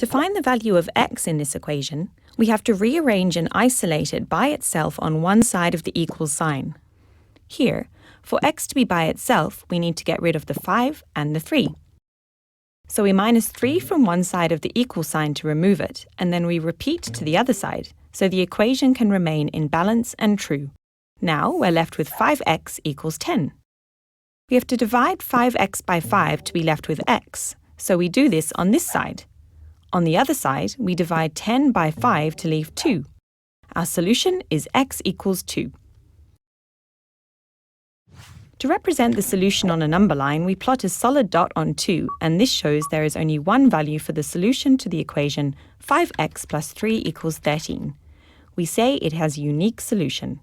To find the value of x in this equation, we have to rearrange and isolate it by itself on one side of the equal sign. Here, for x to be by itself, we need to get rid of the 5 and the 3. So we minus 3 from one side of the equal sign to remove it, and then we repeat to the other side, so the equation can remain in balance and true. Now we're left with 5x equals 10. We have to divide 5x by 5 to be left with x, so we do this on this side. On the other side, we divide 10 by 5 to leave 2. Our solution is x equals 2. To represent the solution on a number line, we plot a solid dot on 2, and this shows there is only one value for the solution to the equation 5x plus 3 equals 13. We say it has a unique solution.